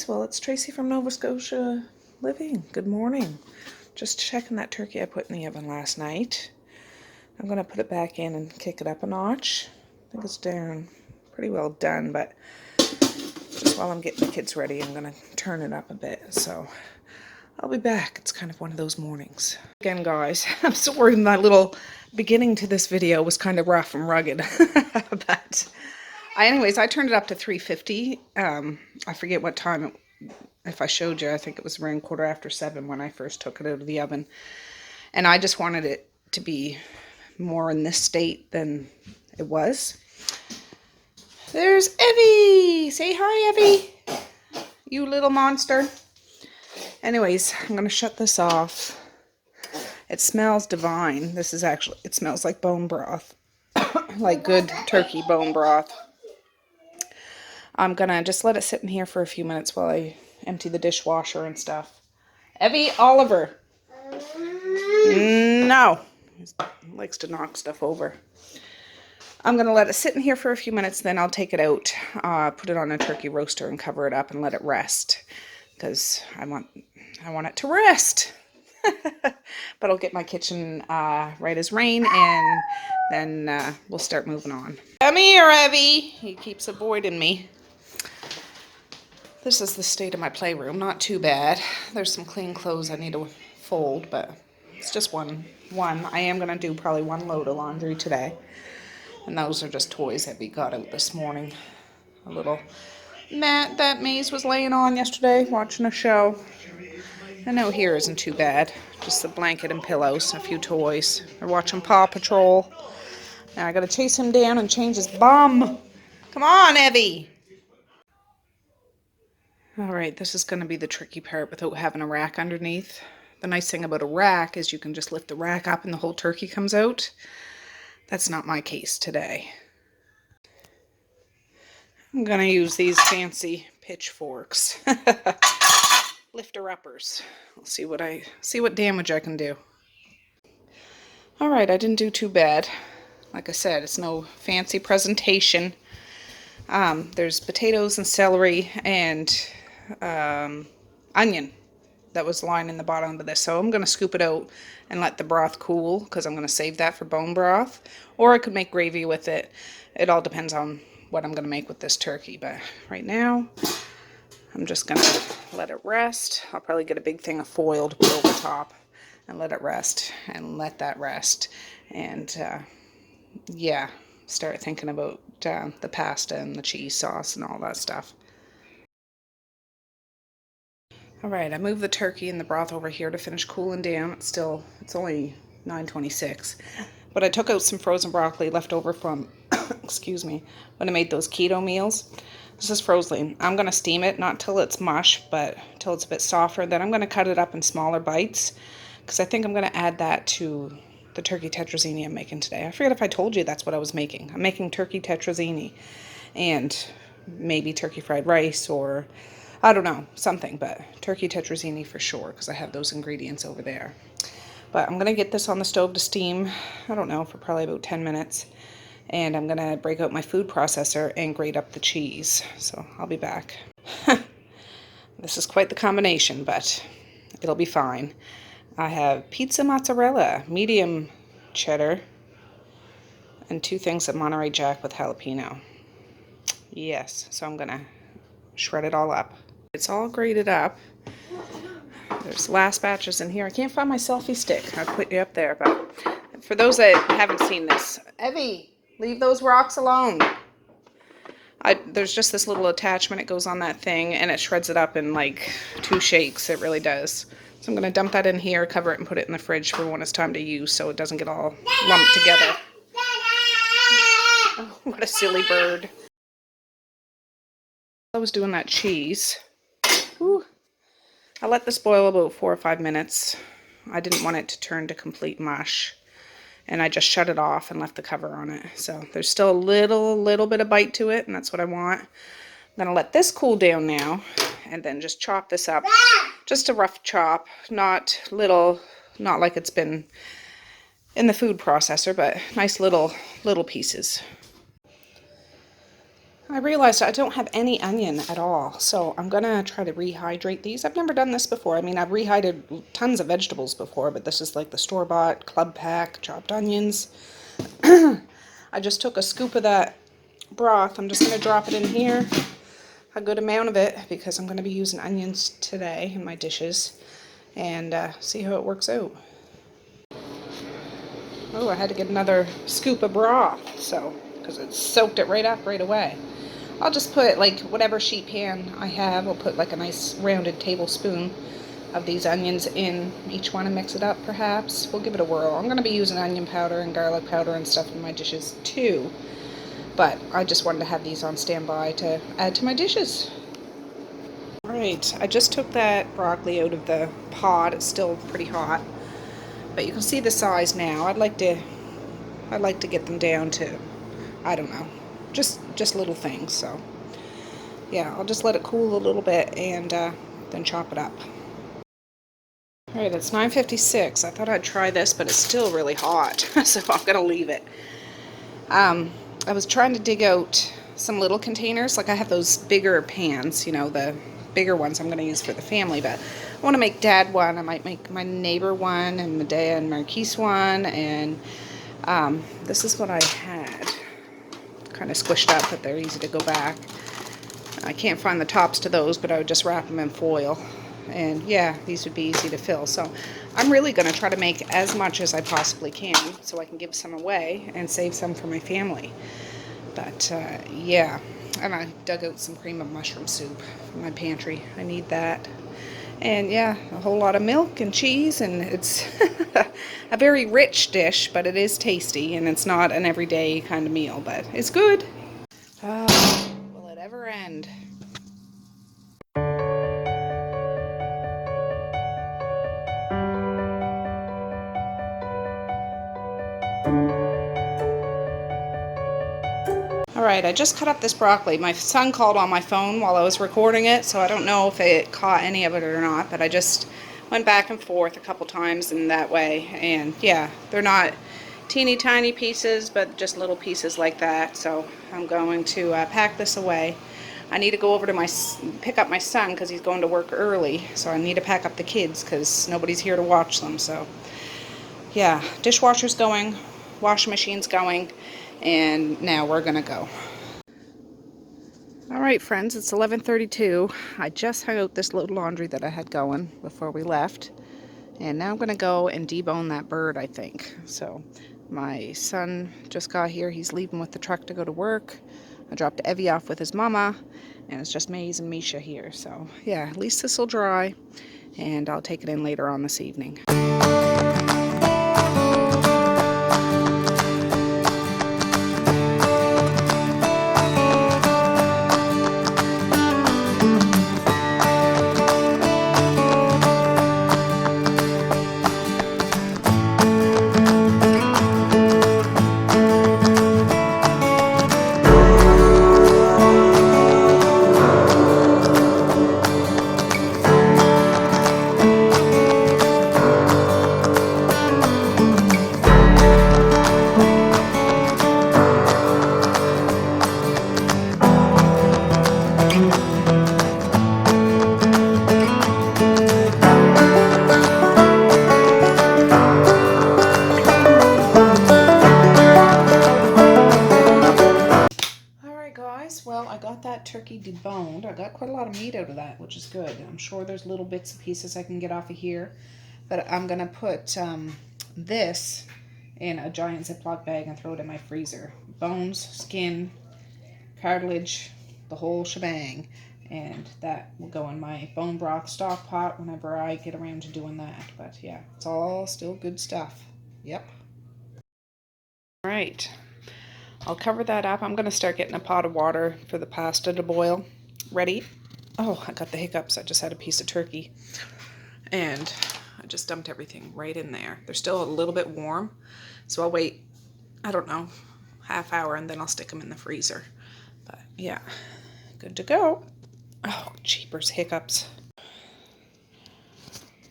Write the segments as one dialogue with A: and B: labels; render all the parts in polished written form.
A: guys, well, it's Tracy from Nova Scotia Living. Good morning. Just checking that turkey I put in the oven last night. I'm going to put it back in and kick it up a notch. I think it's down pretty well done, but just while I'm getting the kids ready, I'm going to turn it up a bit. So I'll be back. It's kind of one of those mornings. Again, guys, I'm sorry my little beginning to this video was kind of rough and rugged, but anyways, I turned it up to 350. I forget what time, if I showed you, I think it was around 7:15 when I first took it out of the oven. And I just wanted it to be more in this state than it was. There's Evie! Say hi, Evie! You little monster. Anyways, I'm going to shut this off. It smells divine. This is actually, it smells like bone broth. Like good turkey bone broth. I'm gonna just let it sit in here for a few minutes while I empty the dishwasher and stuff. Evie, Oliver. No. He likes to knock stuff over. I'm gonna let it sit in here for a few minutes, then I'll take it out, put it on a turkey roaster and cover it up and let it rest. Because I want it to rest. But I'll get my kitchen right as rain, and then we'll start moving on. Come here, Evie. He keeps avoiding me. This is the state of my playroom. Not too bad. There's some clean clothes I need to fold, but it's just one. I am going to do probably one load of laundry today. And those are just toys that we got out this morning. A little mat that Maze was laying on yesterday, watching a show. I know here isn't too bad. Just a blanket and pillows, a few toys. We're watching Paw Patrol. Now I got to chase him down and change his bum. Come on, Evie. Alright, this is going to be the tricky part without having a rack underneath. The nice thing about a rack is you can just lift the rack up and the whole turkey comes out. That's not my case today. I'm going to use these fancy pitchforks. Lifter-uppers. I'll see what damage I can do. Alright, I didn't do too bad. Like I said, it's no fancy presentation. There's potatoes and celery and onion that was lying in the bottom of this. So I'm going to scoop it out and let the broth cool because I'm going to save that for bone broth. Or I could make gravy with it. It all depends on what I'm going to make with this turkey. But right now, I'm just going to let it rest. I'll probably get a big thing of foil to put over top and let it rest and let that rest. And yeah, start thinking about the pasta and the cheese sauce and all that stuff. Alright, I moved the turkey and the broth over here to finish cooling down. It's only 9:26. But I took out some frozen broccoli left over from, excuse me, when I made those keto meals. This is frozen. I'm going to steam it, not till it's mush, but till it's a bit softer. Then I'm going to cut it up in smaller bites, because I think I'm going to add that to the turkey tettrazini I'm making today. I forget if I told you that's what I was making. I'm making turkey tettrazini and maybe turkey fried rice or I don't know, something, but turkey tettrazini for sure because I have those ingredients over there. But I'm going to get this on the stove to steam, I don't know, for probably about 10 minutes. And I'm going to break out my food processor and grate up the cheese. So I'll be back. This is quite the combination, but it'll be fine. I have pizza mozzarella, medium cheddar, and 2 things of Monterey Jack with jalapeno. Yes, so I'm going to shred it all up. It's all grated up. There's last batches in here. I can't find my selfie stick. I'll put you up there, but for those that haven't seen this, Evie, leave those rocks alone. There's just this little attachment. It goes on that thing, and it shreds it up in like 2 shakes. It really does. So I'm going to dump that in here, cover it, and put it in the fridge for when it's time to use so it doesn't get all lumped together. Oh, what a silly bird. I was doing that cheese. Whew. I let this boil about 4 or 5 minutes. I didn't want it to turn to complete mush. And I just shut it off and left the cover on it. So there's still a little bit of bite to it, and that's what I want. I'm going to let this cool down now, and then just chop this up. Just a rough chop, not like it's been in the food processor, but nice little pieces. I realized I don't have any onion at all, so I'm gonna try to rehydrate these. I've never done this before. I mean, I've rehydrated tons of vegetables before, but this is like the store-bought club pack chopped onions. I just took a scoop of that broth. I'm just gonna drop it in here, a good amount of it, because I'm gonna be using onions today in my dishes, and see how it works out. Oh, I had to get another scoop of broth, so, because it soaked it right up right away. I'll just put like whatever sheet pan I have. I'll put like a nice rounded tablespoon of these onions in each one and mix it up perhaps. We'll give it a whirl. I'm going to be using onion powder and garlic powder and stuff in my dishes too. But I just wanted to have these on standby to add to my dishes. Alright, I just took that broccoli out of the pot. It's still pretty hot. But you can see the size now. I'd like to get them down to, I don't know, just little things. So yeah, I'll just let it cool a little bit and then chop it up. Alright, it's 9:56. I thought I'd try this, but it's still really hot, so I'm gonna leave it. I was trying to dig out some little containers. Like I have those bigger pans, you know, the bigger ones I'm gonna use for the family, but I want to make Dad one. I might make my neighbor one and Medea and Marquise one, and this is what I had. Kind of squished up, but they're easy to go back. I can't find the tops to those, but I would just wrap them in foil. And yeah, these would be easy to fill. So I'm really going to try to make as much as I possibly can so I can give some away and save some for my family. But yeah, and I dug out some cream of mushroom soup from my pantry. I need that. And yeah, a whole lot of milk and cheese, and it's a very rich dish, but it is tasty, and it's not an everyday kind of meal, but it's good. Will it ever end? Alright, I just cut up this broccoli. My son called on my phone while I was recording it, so I don't know if it caught any of it or not, but I just went back and forth a couple times in that way. And yeah, they're not teeny tiny pieces, but just little pieces like that. So I'm going to pack this away. I need to go over to pick up my son because he's going to work early, so I need to pack up the kids because nobody's here to watch them. So yeah, dishwasher's going, washing machine's going, and now we're gonna go. Alright friends, it's 11:32. I just hung out this little laundry that I had going before we left, and now I'm gonna go and debone that bird, I think. So my son just got here. He's leaving with the truck to go to work. I dropped Evie off with his mama, and it's just Maze and Misha here. So yeah, at least this will dry, and I'll take it in later on this evening. Well, I got that turkey deboned. I got quite a lot of meat out of that, which is good. I'm sure there's little bits and pieces I can get off of here. But I'm going to put this in a giant Ziploc bag and throw it in my freezer. Bones, skin, cartilage, the whole shebang. And that will go in my bone broth stock pot whenever I get around to doing that. But yeah, it's all still good stuff. Yep. All right. I'll cover that up. I'm going to start getting a pot of water for the pasta to boil. Ready? Oh, I got the hiccups. I just had a piece of turkey. And I just dumped everything right in there. They're still a little bit warm. So I'll wait, I don't know, half hour, and then I'll stick them in the freezer. But yeah, good to go. Oh, jeepers, hiccups.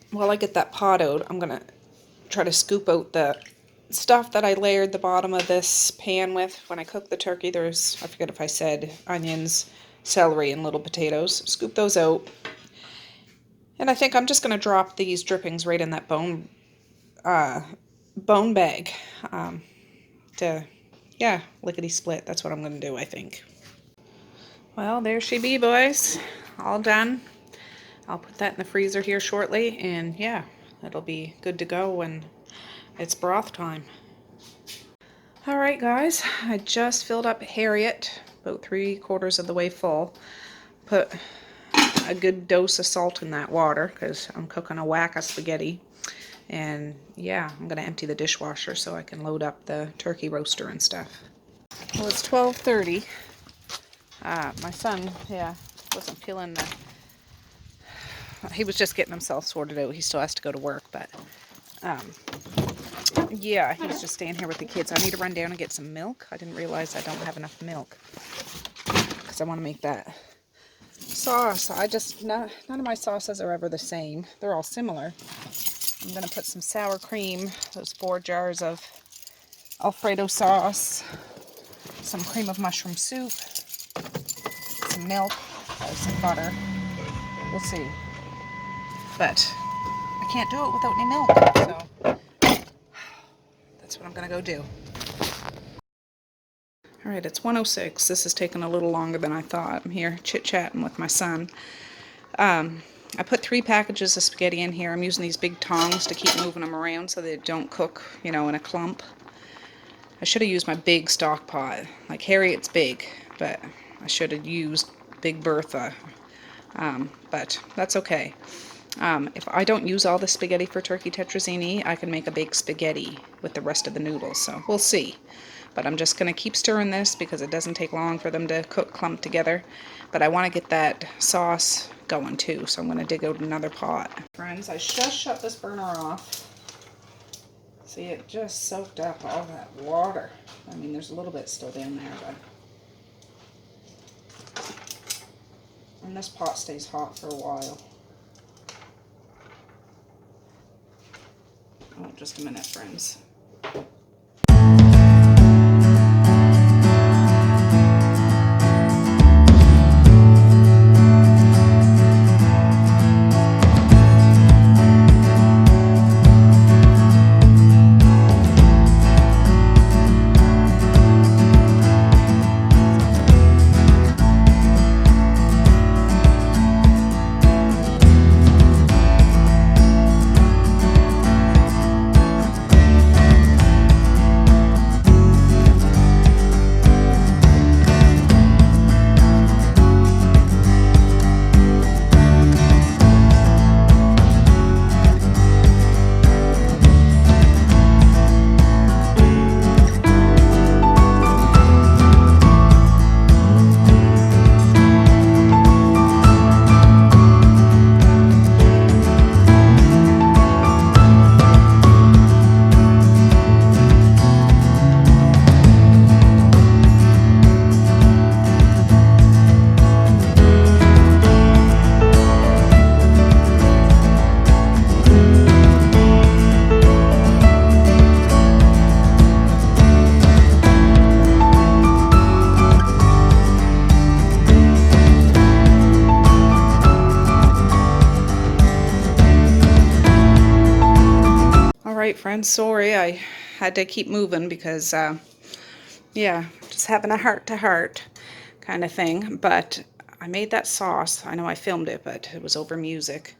A: While I get that pot out, I'm going to try to scoop out the stuff that I layered the bottom of this pan with when I cooked the turkey. There's, I forget if I said, onions, celery, and little potatoes. Scoop those out. And I think I'm just going to drop these drippings right in that bone bag to, yeah, lickety split. That's what I'm going to do, I think. Well, there she be, boys. All done. I'll put that in the freezer here shortly, and yeah, it'll be good to go when it's broth time. Alright guys, I just filled up Harriet, about 3/4 of the way full. Put a good dose of salt in that water, because I'm cooking a whack of spaghetti. And yeah, I'm going to empty the dishwasher so I can load up the turkey roaster and stuff. Well, it's 12:30. My son, yeah, wasn't feeling the... He was just getting himself sorted out. He still has to go to work, but... yeah, he's just staying here with the kids. I need to run down and get some milk. I didn't realize I don't have enough milk, because I want to make that sauce. None of my sauces are ever the same. They're all similar. I'm going to put some sour cream, those 4 jars of Alfredo sauce, some cream of mushroom soup, some milk, some butter. We'll see. But I can't do it without any milk, so that's what I'm going to go do. Alright, it's 1:06. This is taking a little longer than I thought. I'm here chit-chatting with my son. I put 3 packages of spaghetti in here. I'm using these big tongs to keep moving them around so they don't cook, you know, in a clump. I should have used my big stock pot. Like Harriet's big, but I should have used Big Bertha. But that's okay. If I don't use all the spaghetti for turkey tettrazini, I can make a big spaghetti with the rest of the noodles, so we'll see. But I'm just going to keep stirring this because it doesn't take long for them to cook clump together. But I want to get that sauce going too, so I'm going to dig out another pot. Friends, I just shut this burner off. See, it just soaked up all that water. I mean, there's a little bit still down there, but... And this pot stays hot for a while. Oh, just a minute, friends. Alright friends, sorry I had to keep moving because, yeah, just having a heart-to-heart kind of thing. But I made that sauce. I know I filmed it, but it was over music.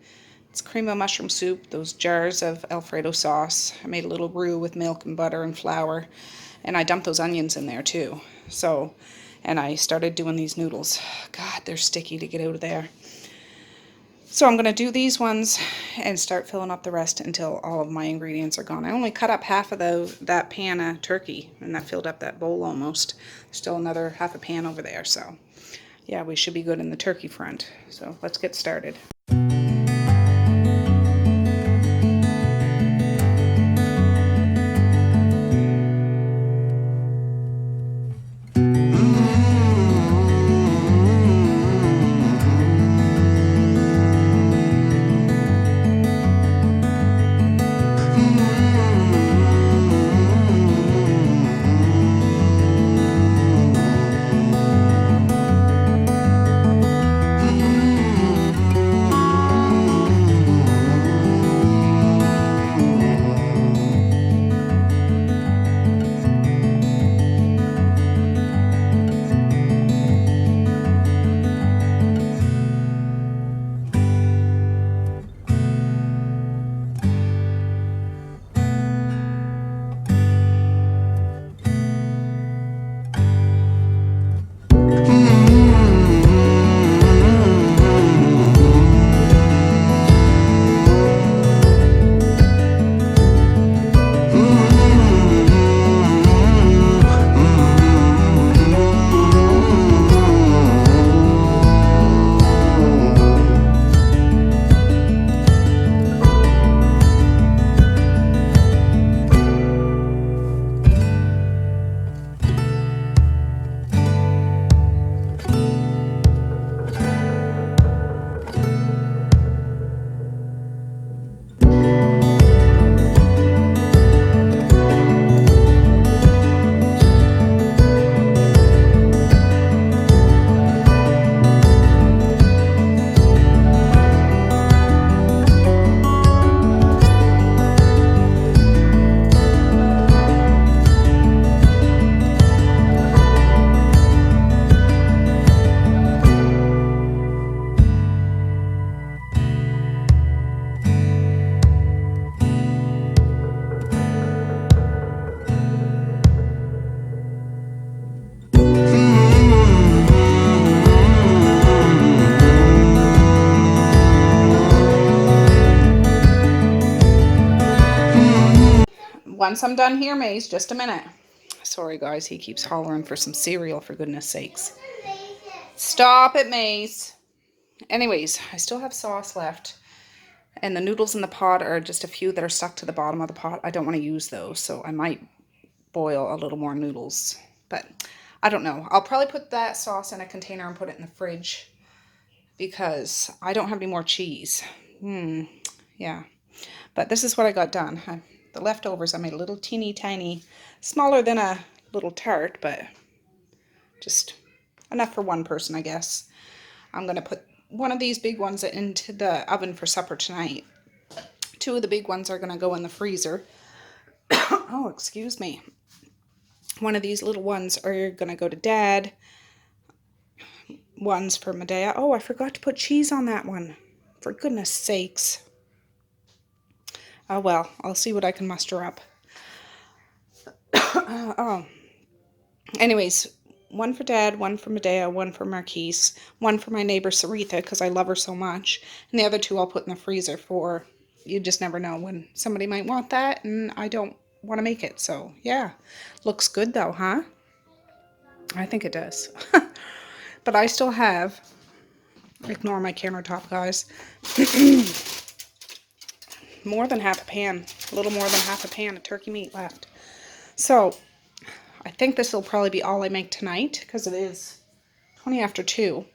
A: It's cream of mushroom soup, those jars of Alfredo sauce. I made a little roux with milk and butter and flour. And I dumped those onions in there too. So, and I started doing these noodles. God, they're sticky to get out of there. So I'm going to do these ones and start filling up the rest until all of my ingredients are gone. I only cut up half of that pan of turkey, and that filled up that bowl almost. There's still another half a pan over there, so yeah, we should be good in the turkey front. So let's get started. Once I'm done here, Maze, just a minute. Sorry, guys, he keeps hollering for some cereal, for goodness sakes. Stop it, Maze. Anyways, I still have sauce left. And the noodles in the pot are just a few that are stuck to the bottom of the pot. I don't want to use those, so I might boil a little more noodles. But I don't know. I'll probably put that sauce in a container and put it in the fridge because I don't have any more cheese. Yeah. But this is what I got done. The leftovers, I made a little teeny tiny, smaller than a little tart, but just enough for one person, I guess. I'm going to put one of these big ones into the oven for supper tonight. Two of the big ones are going to go in the freezer. Oh, excuse me. One of these little ones are going to go to Dad. One's for Medea. Oh, I forgot to put cheese on that one. For goodness sakes. Oh, well, I'll see what I can muster up. Oh. Anyways, one for Dad, one for Medea, one for Marquise, one for my neighbor Saritha, because I love her so much. And the other two I'll put in the freezer for, you just never know when somebody might want that, and I don't want to make it. So, yeah. Looks good, though, huh? I think it does. But I still have, ignore my countertop, guys, more than half a pan, a little more than half a pan of turkey meat left. So, I think this will probably be all I make tonight, because it is 20 after 2.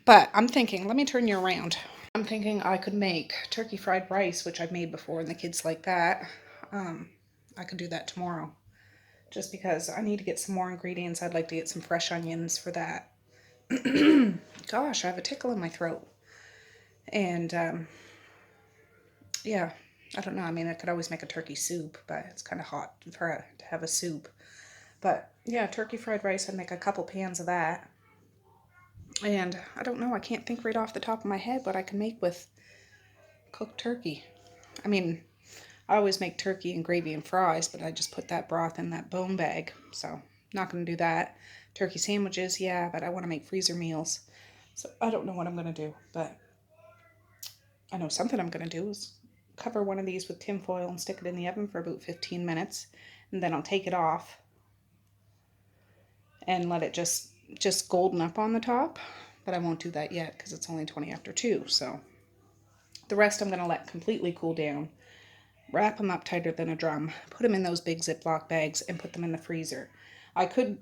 A: But I'm thinking, let me turn you around. I'm thinking I could make turkey fried rice, which I've made before, and the kids like that. I could do that tomorrow, just because I need to get some more ingredients. I'd like to get some fresh onions for that. Gosh, I have a tickle in my throat. And, yeah, I don't know. I mean, I could always make a turkey soup, but it's kind of hot to have a soup. But, yeah, turkey fried rice, I'd make a couple pans of that. And, I don't know, I can't think right off the top of my head what I can make with cooked turkey. I mean, I always make turkey and gravy and fries, but I just put that broth in that bone bag. So, not going to do that. Turkey sandwiches, yeah, but I want to make freezer meals. So, I don't know what I'm going to do, but I know something I'm going to do is cover one of these with tin foil and stick it in the oven for about 15 minutes. And then I'll take it off and let it just golden up on the top. But I won't do that yet because it's only 20 after 2. So the rest I'm going to let completely cool down. Wrap them up tighter than a drum. Put them in those big Ziploc bags and put them in the freezer. I could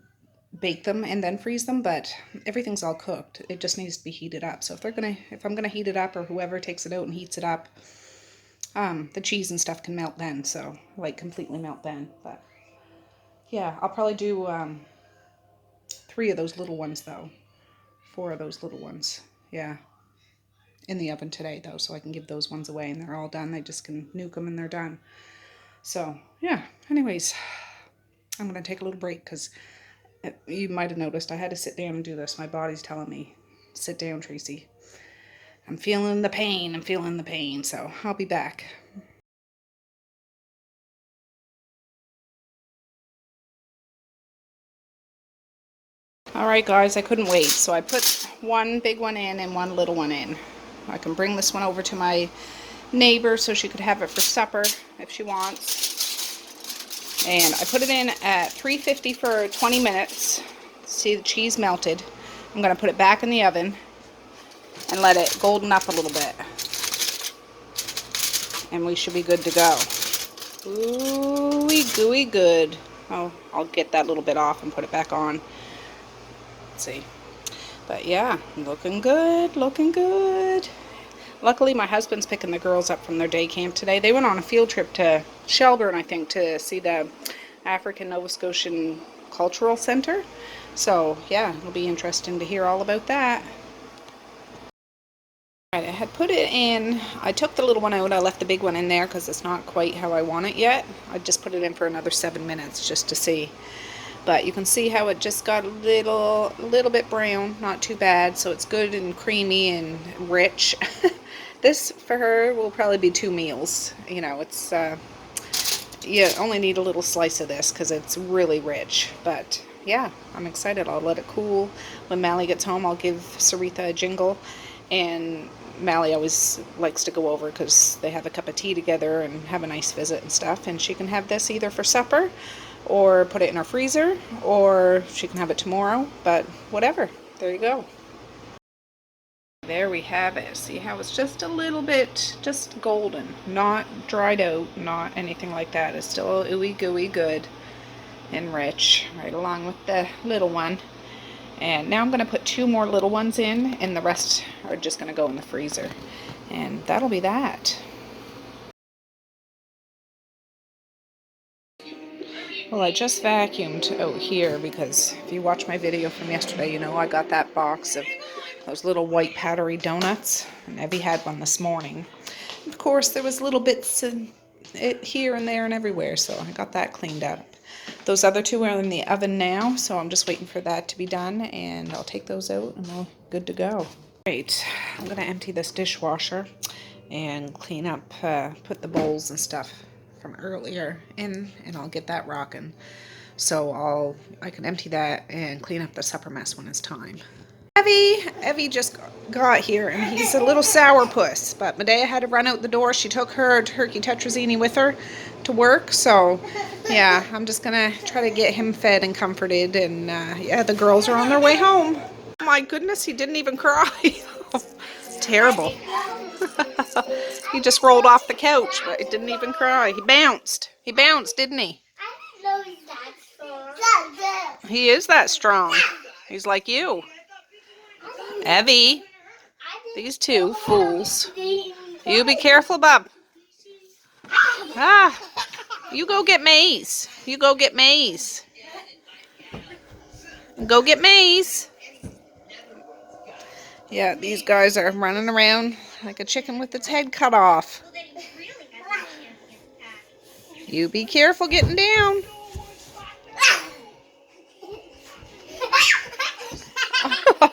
A: bake them and then freeze them, but everything's all cooked. It just needs to be heated up. So if I'm gonna heat it up, or whoever takes it out and heats it up, the cheese and stuff can melt then. So like completely melt then. But yeah, I'll probably do 3 of those little ones though. 4 of those little ones. Yeah. In the oven today though, so I can give those ones away and they're all done. They just can nuke them and they're done. So yeah, anyways, I'm gonna take a little break because you might have noticed I had to sit down and do this. My body's telling me, sit down, Tracy. I'm feeling the pain. So I'll be back. All right, guys, I couldn't wait. So I put one big one in and one little one in. I can bring this one over to my neighbor so she could have it for supper if she wants. And I put it in at 350 for 20 minutes. See the cheese melted. I'm going to put it back in the oven and let it golden up a little bit. And we should be good to go. Ooey gooey good. Oh, I'll get that little bit off and put it back on. Let's see. But yeah, looking good, looking good. Luckily, my husband's picking the girls up from their day camp today. They went on a field trip to Shelburne, I think, to see the African Nova Scotian Cultural Center. So, yeah, it'll be interesting to hear all about that. All right, I had put it in. I took the little one out. I left the big one in there because it's not quite how I want it yet. I just put it in for another 7 minutes just to see. But you can see how it just got a little bit brown. Not too bad. So it's good and creamy and rich. This, for her, will probably be 2 meals. You know, it's, you only need a little slice of this because it's really rich. But, yeah, I'm excited. I'll let it cool. When Mally gets home, I'll give Saritha a jingle. And Mally always likes to go over because they have a cup of tea together and have a nice visit and stuff. And she can have this either for supper or put it in our freezer, or she can have it tomorrow, but whatever. There you go. There we have it. See how it's just a little bit, just golden, not dried out, not anything like that. It's still ooey gooey good and rich, right along with the little one. And now I'm going to put 2 more little ones in, and the rest are just going to go in the freezer. And that'll be that. Well, I just vacuumed out here because if you watch my video from yesterday, you know I got that box of those little white powdery donuts, and Evie had one this morning. Of course, there was little bits in it here and there and everywhere, so I got that cleaned up. Those other 2 are in the oven now, so I'm just waiting for that to be done, and I'll take those out and we're good to go. Right, I'm going to empty this dishwasher and clean up, put the bowls and stuff from earlier in, and I'll get that rocking. So I can empty that and clean up the supper mess when it's time. Evie just got here, and he's a little sourpuss, but Medea had to run out the door. She took her turkey Tettrazini with her to work, so yeah, I'm just gonna try to get him fed and comforted, and yeah, the girls are on their way home. Oh my goodness, he didn't even cry. It's terrible. He just rolled off the couch, but he didn't even cry. He bounced, didn't he?
B: I didn't know he's that strong.
A: He is that strong. He's like you. Evie, these 2 fools. You be careful, bub. Ah, you go get Maze. You go get Maze. Go get Maze. Yeah, these guys are running around like a chicken with its head cut off. You be careful getting down.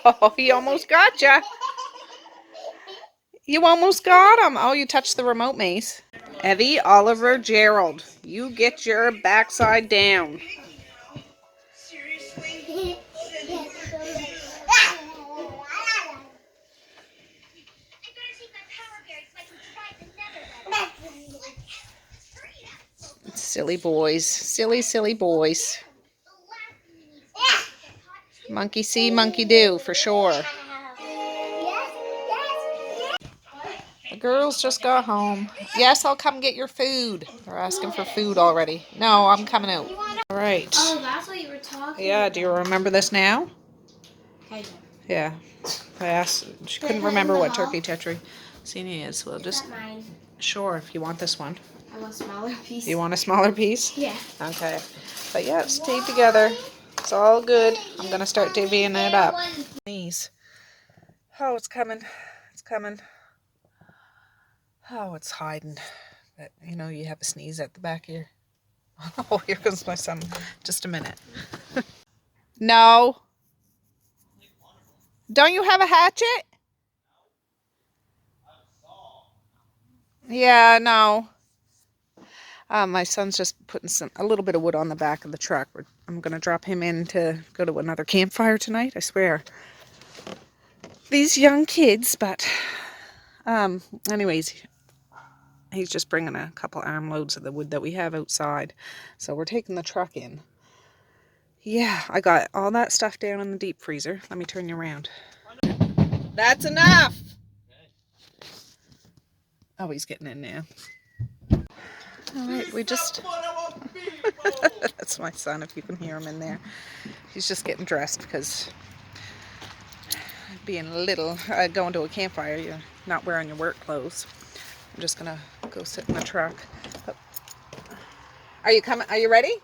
A: Oh, he almost got ya. You almost got him. Oh, you touched the remote, Mace. Evie, Oliver, Gerald, you get your backside down. Silly boys. Silly boys. Monkey see, monkey do, for sure. The girls just got home. Yes, I'll come get your food. They're asking for food already. No, I'm coming out. All right.
B: Oh, that's what you were talking
A: Yeah,
B: about.
A: do you remember this now?
B: Kind of.
A: Yeah. I asked, she couldn't remember what turkey Tettrazini is. Well, just,
B: Mine.
A: sure, if you want this one.
B: I want a smaller piece.
A: You want a smaller piece?
B: Yeah.
A: Okay. But yeah, it's stayed together. It's all good. I'm going to start divvying it up. Knees. Oh, it's coming. It's coming. Oh, it's hiding. But, you know, you have a sneeze at the back of your... Oh, here comes my son. Just a minute. No. Don't you have a hatchet? Yeah, no. My son's just putting a little bit of wood on the back of the truck. I'm going to drop him in to go to another campfire tonight, I swear. These young kids, but anyways, he's just bringing a couple armloads of the wood that we have outside. So we're taking the truck in. Yeah, I got all that stuff down in the deep freezer. Let me turn you around. That's enough! Oh, he's getting in now. Alright, we just... That's my son, if you can hear him in there. He's just getting dressed because being little, going to a campfire, you're not wearing your work clothes. I'm just gonna go sit in the truck. Oh. Are you coming? Are you ready?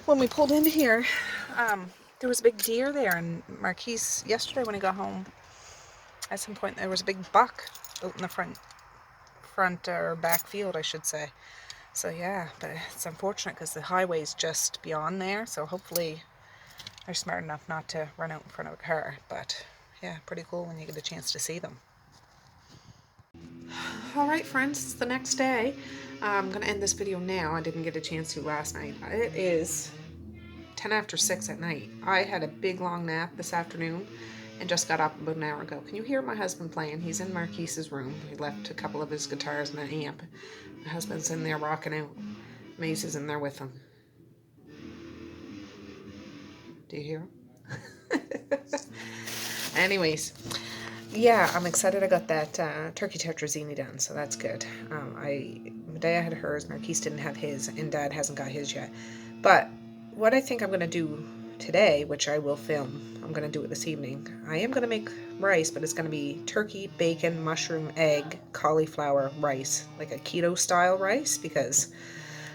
A: When we pulled in here, there was a big deer there, and Marquise, yesterday when he got home, at some point there was a big buck out in the front or back field, I should say. So yeah, but it's unfortunate because the highway's just beyond there, so hopefully they're smart enough not to run out in front of a car. But yeah, pretty cool when you get a chance to see them. Alright friends, it's the next day. I'm going to end this video now. I didn't get a chance to last night. It is 10 after 6 at night. I had a big long nap this afternoon, and just got up about an hour ago. Can you hear my husband playing? He's in Marquise's room. He left a couple of his guitars and an amp. My husband's in there rocking out. Maze is in there with him. Do you hear him? Anyways, yeah, I'm excited I got that turkey tettrazini done, so that's good. Medea had hers, Marquise didn't have his, and Dad hasn't got his yet. But what I think I'm going to do today, which I will film, I'm going to do it this evening. I am going to make rice, but it's going to be turkey, bacon, mushroom, egg, cauliflower rice, like a keto style rice, because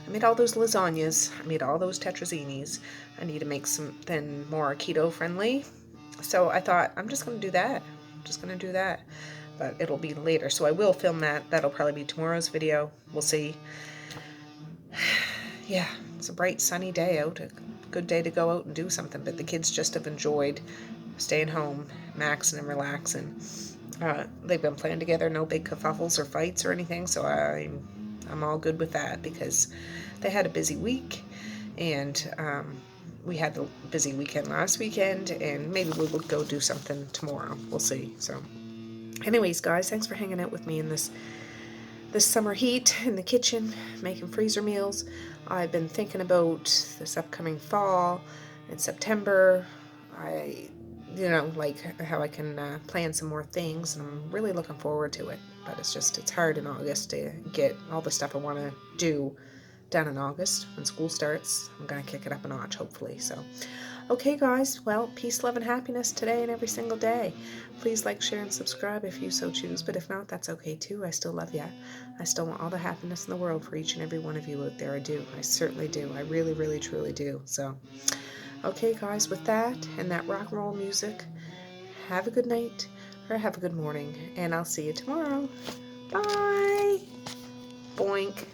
A: I made all those lasagnas, I made all those tetrazinis. I need to make something more keto friendly. So I thought, I'm just going to do that. I'm just going to do that. But it'll be later. So I will film that. That'll probably be tomorrow's video. We'll see. Yeah, it's a bright sunny day out. A good day to go out and do something. But the kids just have enjoyed staying home, maxing and relaxing. They've been playing together. No big kerfuffles or fights or anything. So I'm all good with that because they had a busy week. And we had the busy weekend last weekend, and maybe we will go do something tomorrow. We'll see. So anyways, guys, thanks for hanging out with me in this summer heat in the kitchen, making freezer meals. I've been thinking about this upcoming fall in September. Like how I can plan some more things, and I'm really looking forward to it. But it's hard in August to get all the stuff I want to do done in August when school starts. I'm going to kick it up a notch, hopefully. So, okay, guys. Well, peace, love, and happiness today and every single day. Please like, share, and subscribe if you so choose. But if not, that's okay, too. I still love you. I still want all the happiness in the world for each and every one of you out there. I do. I certainly do. I really, really, truly do. So, okay, guys, with that and that rock and roll music, have a good night or have a good morning. And I'll see you tomorrow. Bye. Boink.